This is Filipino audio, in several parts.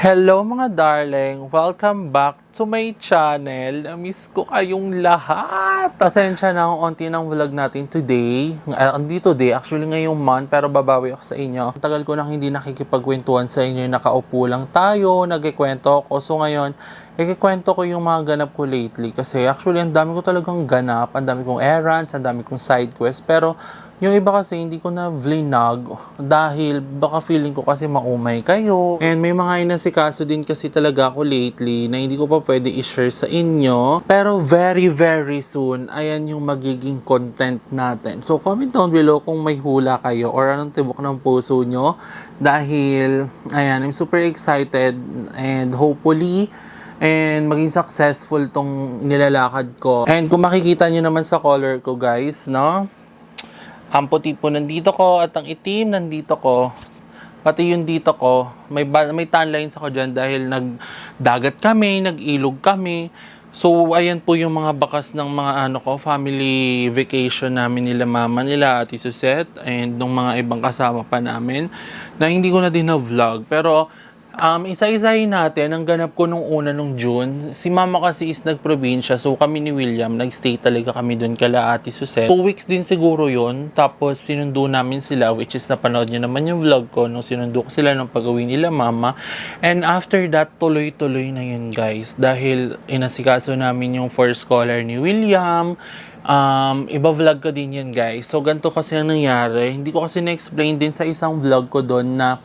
Hello mga darling! Welcome back to my channel. Miss ko kayong lahat! Pasensya na ang onti ng vlog natin today. Hindi today, actually ngayong month, pero babawi ako sa inyo. Tagal ko nang hindi nakikipagkwentuhan sa inyo. Nakaupo lang tayo, nagkikwento ako. So ngayon, ikikwento ko yung mga ganap ko lately. Kasi actually, ang dami ko talagang ganap. Ang dami kong errands, ang dami kong side quest. Pero yung iba kasi hindi ko na vlinag dahil baka feeling ko kasi maumay kayo. And may mga inasikaso din kasi talaga ako lately na hindi ko pa pwede i-share sa inyo. Pero very soon, ayan yung magiging content natin. So comment down below kung may hula kayo or anong tibok ng puso nyo. Dahil, ayan, I'm super excited and hopefully, and maging successful tong nilalakad ko. And kung makikita nyo naman sa color ko guys, no? Ang puti po nandito ko at ang itim nandito ko. Pati yung dito ko, may tan lines ako dyan dahil nagdagat kami, nag-ilog kami. So, ayan po yung mga bakas ng mga family vacation namin nila mama nila, Ate Susette, and ng mga ibang kasama pa namin na hindi ko na din na-vlog. Pero, isa-isahin natin, ang ganap ko nung nung June, si mama kasi is nagprobinsya, so kami ni William, nagstay talaga kami dun kala Ate Susette. 2 weeks din siguro yon. Tapos sinundo namin sila, which is napanood nyo naman yung vlog ko, nung sinundo ko sila ng pag-uwi nila mama. And after that, tuloy-tuloy na yun guys, dahil inasikaso namin yung first scholar ni William. Iba vlog ko din yun guys. So ganito kasi ang nangyari, hindi ko kasi na-explain din sa isang vlog ko doon na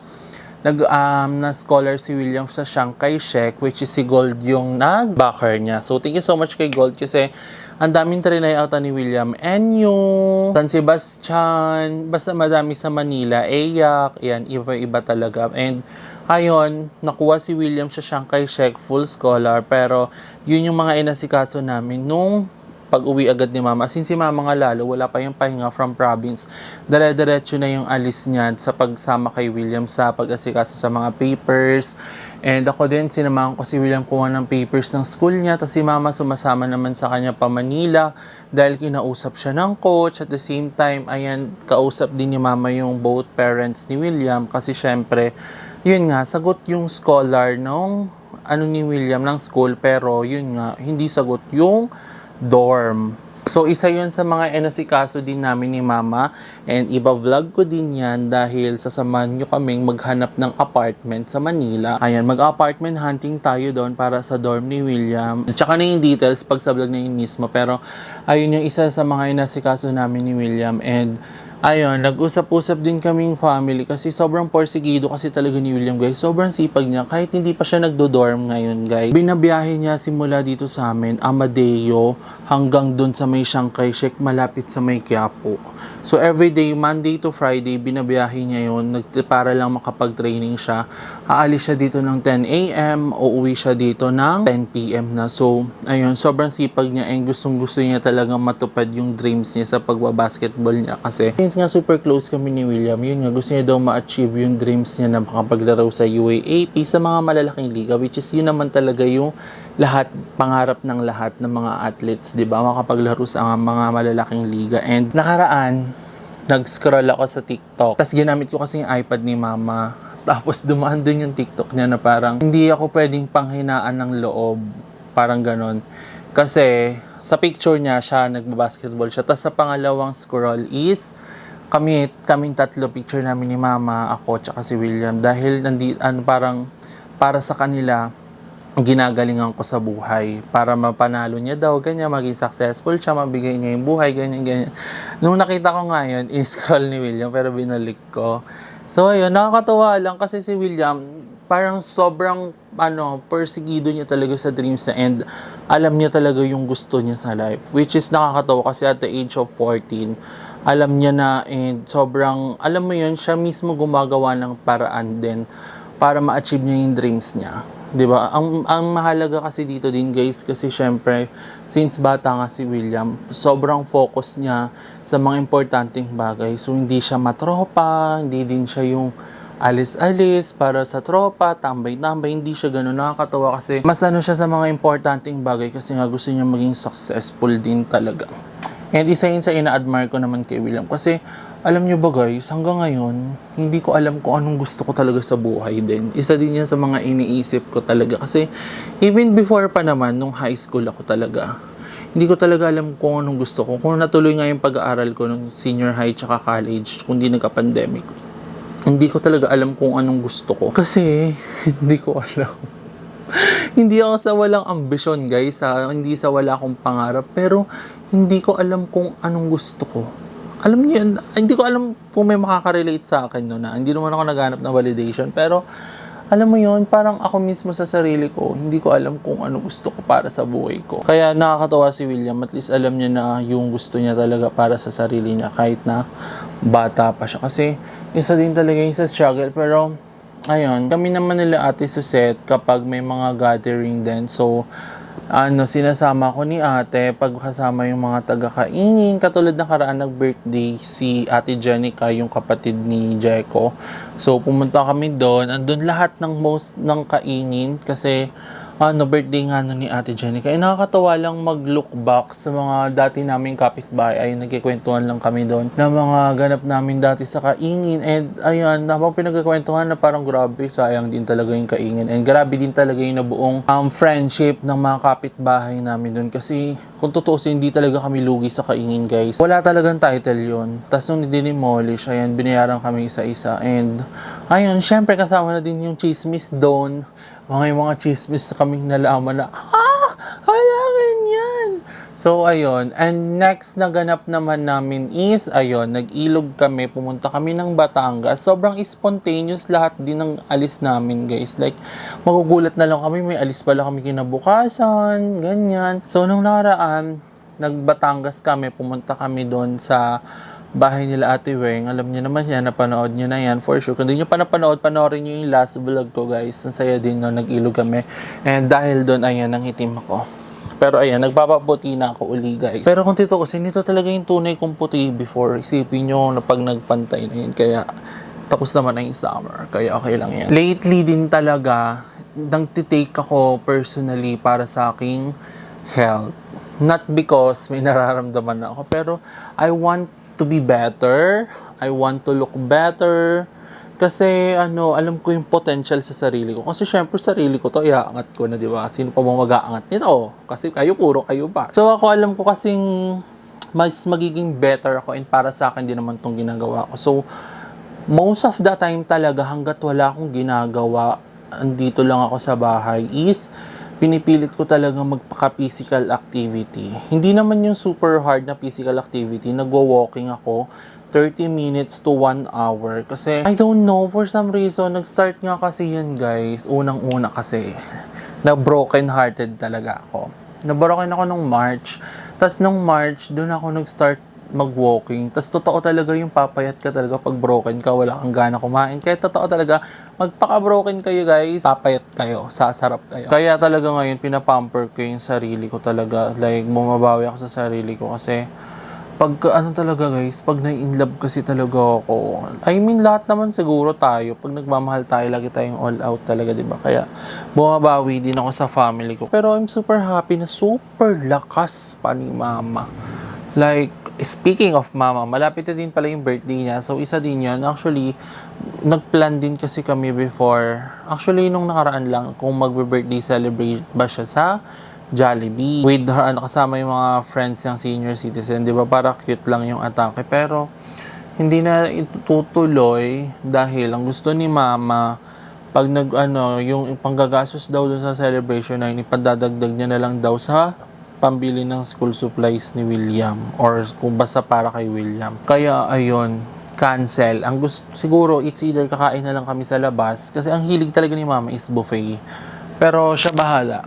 na scholar si William sa Chiang Kai-shek, which is si Gold yung nag-backer niya. So, thank you so much kay Gold kasi ang daming trinayoutan ni William. And yung San Sebastian, basta madami sa Manila, Eyak, yan, iba-iba talaga. And ayon, nakuha si William sa Chiang Kai-shek, full scholar, pero yun yung mga inasikaso namin nung pag-uwi agad ni mama. Since si mama nga lalo, wala pa yung pahinga from province. Dire-diretso na yung alis niya sa pagsama kay William sa pag-asikaso sa mga papers. And ako din, sinamahan ko si William kuha ng papers ng school niya. Tapos si mama sumasama naman sa kanya pa Manila dahil kinausap siya ng coach. At the same time, ayan, kausap din ni mama yung both parents ni William. Kasi syempre, yun nga, sagot yung scholar nung ni William ng school. Pero yun nga, hindi sagot yung dorm. So, isa yun sa mga inasikaso din namin ni mama. And iba-vlog ko din yan dahil sasamahan nyo kaming maghanap ng apartment sa Manila. Ayan, mag-apartment hunting tayo doon para sa dorm ni William. Tsaka na yung details pag sa vlog na yun mismo. Pero, ayun yung isa sa mga inasikaso namin ni William. And ayun, nag-usap-usap din kaming family kasi sobrang porsigido kasi talaga ni William guys. Sobrang sipag niya kahit hindi pa siya nagdo-dorm ngayon guys. Binabiyahe niya simula dito sa amin, Amadeo, hanggang dun sa may Chiang Kai-shek malapit sa may Quiapo. So everyday, Monday to Friday, binabiyahe niya yun para lang makapag-training siya. Aalis siya dito ng 10 a.m. o uwi siya dito ng 10 p.m. na. So, ayun, sobrang sipag niya and gustong-gusto niya talagang matupad yung dreams niya sa pagbabasketball niya kasi since nga super close kami ni William, yun nga, gusto niya daw ma-achieve yung dreams niya na makapaglaro sa UAAP sa mga malalaking liga, which is yun naman talaga yung lahat, pangarap ng lahat ng mga athletes, di ba? Makapaglaro sa mga malalaking liga. And nakaraan, nag-scroll ako sa TikTok. Tapos ginamit ko kasi yung iPad ni mama. Tapos dumaan dun yung TikTok niya na parang hindi ako pwedeng panghinaan ng loob. Parang ganon. Kasi sa picture niya, siya nagbabasketball siya. Tapos sa pangalawang scroll is kaming tatlo picture namin ni mama, ako, tsaka si William. Dahil parang para sa kanila, ginagalingan ko sa buhay. Para mapanalo niya daw, ganyan, maging successful siya, mabigay niya yung buhay, ganyan. Nung nakita ko ngayon, in-scroll ni William, pero binalik ko. So, ayun, nakakatawa lang kasi si William, parang sobrang, persigido niya talaga sa dreams niya and alam niya talaga yung gusto niya sa life. Which is nakakatawa kasi at the age of 14, alam niya na and sobrang, alam mo yun, siya mismo gumagawa ng paraan din para ma-achieve niya yung dreams niya. 'Di ba? Ang mahalaga kasi dito din guys kasi syempre since bata nga si William, sobrang focus niya sa mga importanteng bagay. So hindi siya matropa, hindi din siya yung alis-alis para sa tropa, tambay-tambay, hindi siya gano'n. Nakakatawa kasi mas siya sa mga importanteng bagay kasi nga gusto niya maging successful din talaga. And isa yun sa ina-admire ko naman kay William kasi Alam nyo ba guys, hanggang ngayon, hindi ko alam kung anong gusto ko talaga sa buhay din. Isa din yan sa mga iniisip ko talaga. Kasi even before pa naman, nung high school ako talaga, hindi ko talaga alam kung anong gusto ko. Kung natuloy nga yung pag-aaral ko nung senior high tsaka college, kung di nagka-pandemic, hindi ko talaga alam kung anong gusto ko. Kasi hindi ko alam. Hindi ako sa walang ambisyon guys, ha? Hindi sa wala akong pangarap, pero hindi ko alam kung anong gusto ko. Alam niyo, hindi ko alam kung may makaka-relate sa akin no, na hindi naman ako naghanap ng validation, pero alam mo yun, parang ako mismo sa sarili ko, hindi ko alam kung ano gusto ko para sa buhay ko. Kaya nakakatawa si William, at least alam niya na yung gusto niya talaga para sa sarili niya kahit na bata pa siya. Kasi isa din talaga yung sa struggle, pero ayun, kami naman nila Ate Susette kapag may mga gathering din. So, sinasama ko ni ate pag kasama yung mga taga-kaingin. Katulad na karaan nag-birthday si Ate Jenica, yung kapatid ni Jeko. So, pumunta kami doon. Andun lahat ng kaingin kasi birthday nga ni Ate Jenica. Nakakatawa lang mag-look back sa mga dati naming kapitbahay. Ay, nagkikwentuhan lang kami doon na mga ganap namin dati sa kaingin. And ayun, habang pinagkikwentuhan na parang grabe, sayang din talaga yung kaingin. And grabe din talaga yung nabuong friendship ng mga kapitbahay namin doon. Kasi kung tutuusin, hindi talaga kami lugi sa kaingin, guys. Wala talagang title yun. Tapos nung dinimolish, ayan, binayaran kami isa-isa. And ayun, syempre kasama na din yung chismis doon. Mga chismis na kaming nalaman na, wala ganyan. So, ayun. And next na ganap naman namin is, ayun, nag-ilog kami, pumunta kami ng Batangas. Sobrang spontaneous lahat din ng alis namin, guys. Like, magugulat na lang kami, may alis pala kami kinabukasan, ganyan. So, nung nakaraan, nag-Batangas kami, pumunta kami doon sa bahay nila Ate Weng. Alam niyo naman yan, napanood niyo na yan for sure. Kung di niyo pa napanood, panoorin niyo yung last vlog ko, guys. Ang saya din no, nag-ilog kami. And dahil doon, ayan, nangitim ako. Pero ayan, nagpapaputi na ako uli, guys. Pero kung tituusin, ito talaga yung tunay kong puti before. Isipin niyo na pag nagpantay na yun. Kaya tapos naman na yung summer. Kaya okay lang yan. Lately din talaga, nagtitake ako personally para sa aking health. Not because may nararamdaman na ako, pero I want to be better. I want to look better. Kasi, alam ko yung potential sa sarili ko. Kasi, syempre, sarili ko to, iaangat ko na, di ba? Sino pa bang mag-aangat nito? Kasi, puro kayo pa. So, ako, alam ko kasing mas magiging better ako and para sa akin din naman tong ginagawa ko. So, most of the time talaga, hanggat wala akong ginagawa, andito lang ako sa bahay, is pinipilit ko talaga magpaka-physical activity. Hindi naman yung super hard na physical activity. Nagwo-walking ako 30 minutes to 1 hour. Kasi, I don't know, for some reason, nag-start nga kasi yan, guys. Unang-una kasi, na-broken hearted talaga ako. Na-broken ako nung March. Tapos nung March, doon ako nag-start mag-walking. Tapos totoo talaga yung papayat ka talaga pag broken ka, wala kang gana kumain. Kaya totoo talaga, magpaka-broken kayo, guys, papayat kayo, sasarap kayo. Kaya talaga ngayon, pinapamper ko yung sarili ko talaga. Like, bumabawi ako sa sarili ko kasi pag talaga, guys, pag na-inlove kasi talaga ako. I mean, lahat naman siguro tayo. Pag nagmamahal tayo, lagi tayong all out talaga, di ba? Kaya bumabawi din ako sa family ko. Pero I'm super happy na super lakas pa ni mama. Like, speaking of mama, malapit na din pala yung birthday niya. So, isa din yan. Actually, nagplan din kasi kami before. Actually, nung nakaraan lang, kung magbe-birthday celebrate ba siya sa Jollibee. With her, kasama yung mga friends ng senior citizen. Di ba? Para cute lang yung atake. Pero, hindi na itutuloy dahil ang gusto ni mama, pag yung panggagastos daw dun sa celebration na yun, ipadadagdag niya na lang daw sa pambili ng school supplies ni William or kung basta para kay William. Kaya ayun, cancel. Ang gusto siguro it's either kakain na lang kami sa labas kasi ang hilig talaga ni mama is buffet. Pero siya bahala.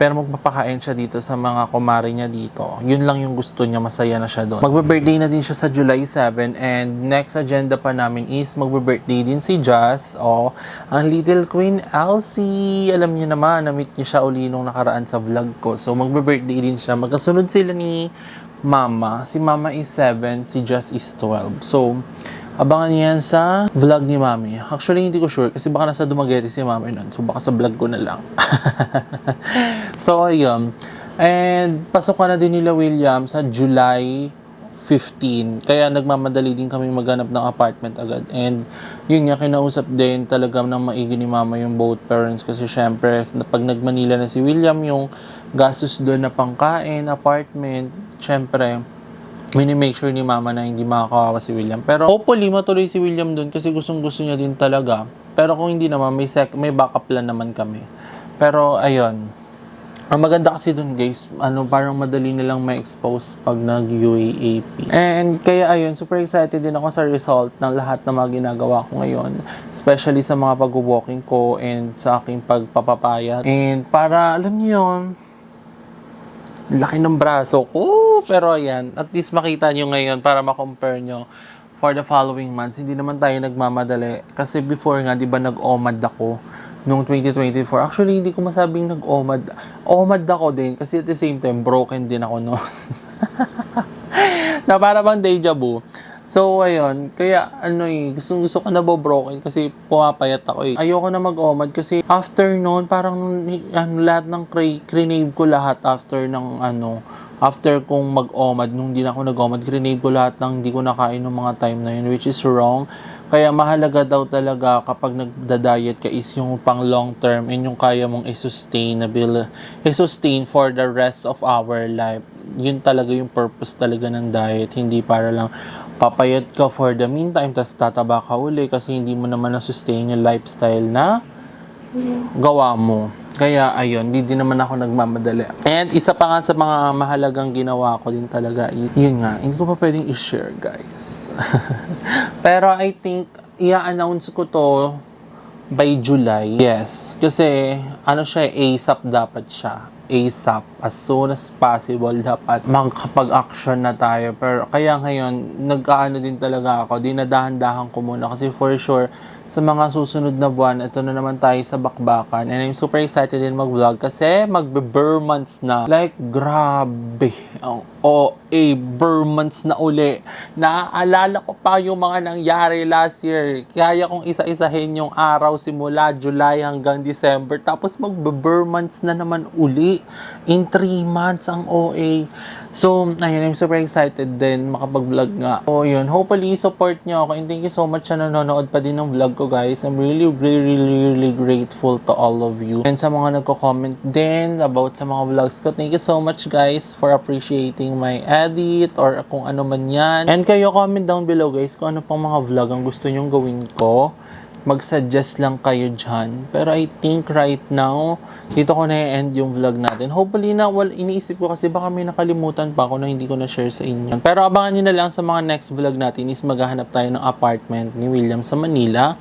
Pero magpapakain siya dito sa mga kumari niya dito. Yun lang yung gusto niya, masaya na siya doon. Magbe-birthday na din siya sa July 7 and next agenda pa namin is magbe-birthday din si Jazz o ang Little Queen Elsie. Alam niyo naman, na-meet niya siya uli nung nakaraan sa vlog ko. So magbe-birthday din siya. Magkasunod sila ni Mama. Si Mama is 7, si Jazz is 12. So abangan niyo yan sa vlog ni Mami. Actually, hindi ko sure kasi baka nasa Dumaguete si Mami nun. So, baka sa vlog ko na lang. So, ayun. And, pasok ka na din nila William sa July 15. Kaya nagmamadali din kami maghanap ng apartment agad. And yun nga, kinausap din talaga ng maigi ni mama yung both parents. Kasi syempre, pag nag-Manila na si William, yung gastos doon na pangkain, apartment, syempre, make sure ni mama na hindi makakawawa si William. Pero hopefully, matuloy si William doon kasi gustong-gusto niya din talaga. Pero kung hindi naman, may backup plan naman kami. Pero ayun, ang maganda kasi dun guys, parang madali nilang ma-expose pag nag-UAAP. And kaya ayun, super excited din ako sa result ng lahat ng mga ginagawa ko ngayon. Especially sa mga pag-walking ko and sa aking pagpapapayat. And para, alam niyo yun, laki ng braso ko. Pero ayan, at least makita nyo ngayon para ma-compare nyo for the following months. Hindi naman tayo nagmamadali. Kasi before nga, di ba nag-OMAD ako noong 2024. Actually, hindi ko masabing nag-OMAD. OMAD ako din kasi at the same time, broken din ako noon. Na para bang deja vu. So, ayun. Kaya, gusto ko na broken kasi pumapayat ako eh. Ayoko na mag-OMAD kasi after noon, parang lahat ng crave ko lahat after kong mag-OMAD, nung di na ako nag-OMAD, crave ko lahat ng hindi ko nakain ng mga time na yun, which is wrong. Kaya mahalaga daw talaga kapag nagda-diet ka is yung pang long term and yung kaya mong i-sustain for the rest of our life. Yun talaga yung purpose talaga ng diet. Hindi para lang papayat ka for the meantime tas tataba ka uli kasi hindi mo naman na-sustain yung lifestyle na gawa mo. Kaya ayun, hindi naman ako nagmamadali. And isa pa nga sa mga mahalagang ginawa ko din talaga, yun nga, hindi ko pa pwedeng i-share guys. Pero I think, i-announce ko to by July. Yes, kasi ASAP dapat siya. ASAP, as soon as possible dapat makapag-action na tayo. Pero kaya ngayon, din talaga ako, dinadahan-dahan ko muna kasi for sure, sa mga susunod na buwan, ito na naman tayo sa bakbakan. And I'm super excited din mag-vlog kasi magbe-burr months na. Like, grabe. Burr months na uli. Naaalala ko pa yung mga nangyari last year. Kaya kong isa-isahin yung araw simula July hanggang December. Tapos magbe-burr months na naman uli. In 3 months ang OA. So, ayun, I'm super excited din makapag-vlog nga. So, yun. Hopefully, support nyo ako. And thank you so much sa nanonood pa din ng vlog ko, guys. I'm really grateful to all of you. And sa mga nagko-comment din about sa mga vlogs ko, thank you so much, guys, for appreciating my edit or kung ano man yan. And kayo, comment down below, guys, kung ano pang mga vlog ang gusto nyong gawin ko. Mag-suggest lang kayo dyan. Pero I think right now, dito ko na-end yung vlog natin. Hopefully na, iniisip ko kasi baka may nakalimutan pa ako na hindi ko na-share sa inyo. Pero abangan nyo na lang sa mga next vlog natin is maghahanap tayo ng apartment ni William sa Manila.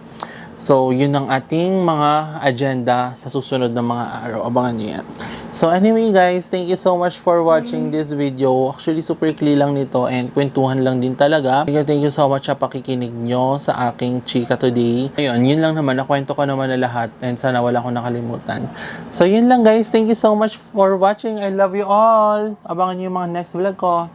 So, yun ang ating mga agenda sa susunod na mga araw. Abangan nyo yan. So, anyway guys, thank you so much for watching this video. Actually, super clear lang nito and kwentuhan lang din talaga. Thank you so much sa pakikinig nyo sa aking chika today. Ayun, yun lang naman. Nakwento ko naman na lahat and sana wala akong nakalimutan. So, yun lang guys. Thank you so much for watching. I love you all. Abangan nyo yung mga next vlog ko.